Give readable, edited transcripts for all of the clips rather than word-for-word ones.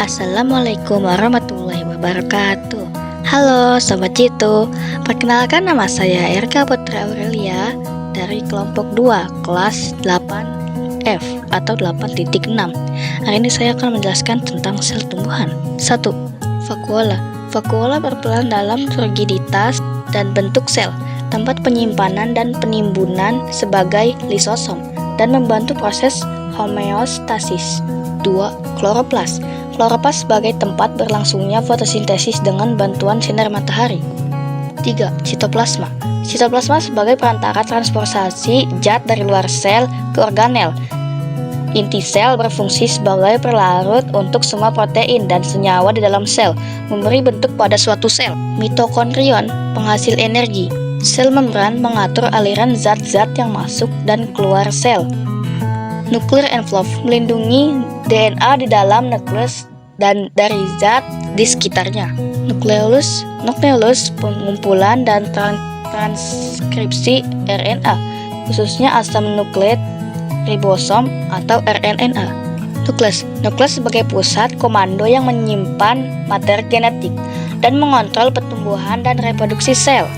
Assalamualaikum warahmatullahi wabarakatuh. Halo Sobat Jitu, perkenalkan nama saya Erka Putra Aurelia dari kelompok 2 kelas 8F atau 8.6. Hari ini saya akan menjelaskan tentang sel tumbuhan. 1. Vakuola. Vakuola berperan dalam rigiditas dan bentuk sel, tempat penyimpanan dan penimbunan sebagai lisosom, dan membantu proses homeostasis. 2. Kloroplas. Kloroplas sebagai tempat berlangsungnya fotosintesis dengan bantuan sinar matahari. 3. Sitoplasma. Sitoplasma sebagai perantara transportasi zat dari luar sel ke organel. Inti sel berfungsi sebagai pelarut untuk semua protein dan senyawa di dalam sel, memberi bentuk pada suatu sel. Mitokondrion, penghasil energi. Sel membran mengatur aliran zat-zat yang masuk dan keluar sel. Nuclear envelope melindungi DNA di dalam nukleus dan dari zat di sekitarnya. Nukleolus pengumpulan dan transkripsi RNA, khususnya asam nukleat ribosom atau RNA. Nukleus sebagai pusat komando yang menyimpan materi genetik dan mengontrol pertumbuhan dan reproduksi sel.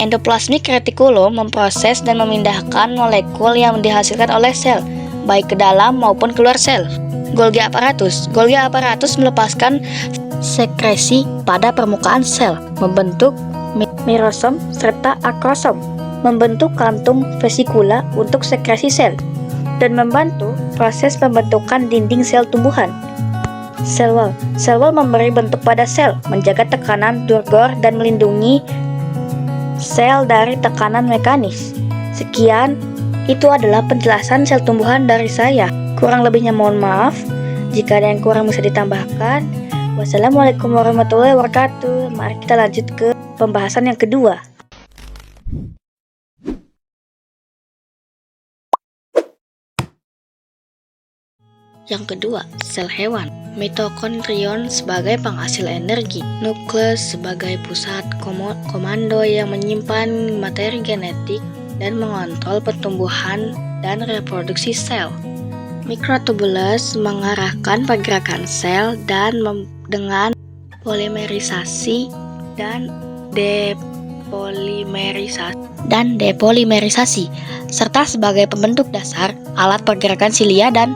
Endoplasmic reticulum memproses dan memindahkan molekul yang dihasilkan oleh sel, baik ke dalam maupun keluar sel. Golgi apparatus melepaskan sekresi pada permukaan sel, membentuk mirosom serta akrosom, membentuk kantung vesikula untuk sekresi sel, dan membantu proses pembentukan dinding sel tumbuhan. Sel wall memberi bentuk pada sel, menjaga tekanan turgor dan melindungi sel dari tekanan mekanis. Sekian, itu adalah penjelasan sel tumbuhan dari saya. Kurang lebihnya mohon maaf. Jika ada yang kurang bisa ditambahkan. Wassalamualaikum warahmatullahi wabarakatuh. Mari kita lanjut ke pembahasan yang kedua. Yang kedua, sel hewan. Mitokondrion sebagai penghasil energi. Nukleus sebagai pusat komando yang menyimpan materi genetik dan mengontrol pertumbuhan dan reproduksi sel. Mikrotubulus mengarahkan pergerakan sel dan dengan polimerisasi dan depolimerisasi, serta sebagai pembentuk dasar alat pergerakan silia dan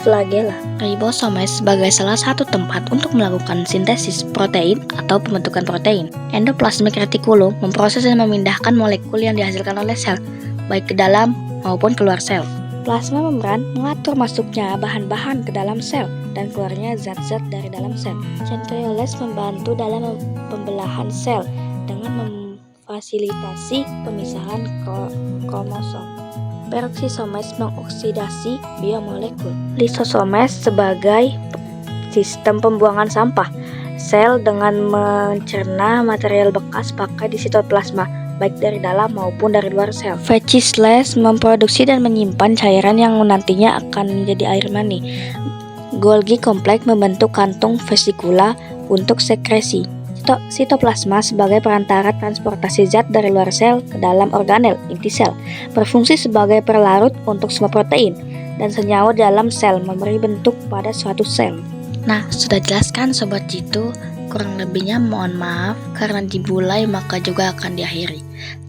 flagella. Ribosomes sebagai salah satu tempat untuk melakukan sintesis protein atau pembentukan protein. Endoplasmic reticulum memproses dan memindahkan molekul yang dihasilkan oleh sel, baik ke dalam maupun keluar sel. Plasma membran mengatur masuknya bahan-bahan ke dalam sel dan keluarnya zat-zat dari dalam sel. Centrioles membantu dalam pembelahan sel dengan memfasilitasi pemisahan kromosom. Peroksisomes mengoksidasi biomolekul. Lisosomes sebagai sistem pembuangan sampah sel dengan mencerna material bekas pakai di sitoplasma, baik dari dalam maupun dari luar sel. Fascicules memproduksi dan menyimpan cairan yang nantinya akan menjadi air mani. Golgi kompleks membentuk kantung vesikula untuk sekresi. Sitoplasma sebagai perantara transportasi zat dari luar sel ke dalam organel inti sel, berfungsi sebagai pelarut untuk semua protein dan senyawa dalam sel, memberi bentuk pada suatu sel. Nah, sudah jelaskan Sobat Jitu. Kurang lebihnya mohon maaf, karena dimulai maka juga akan diakhiri.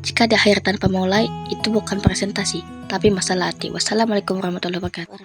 Jika diakhir tanpa mulai, itu bukan presentasi, tapi masalah hati. Wassalamualaikum warahmatullahi wabarakatuh.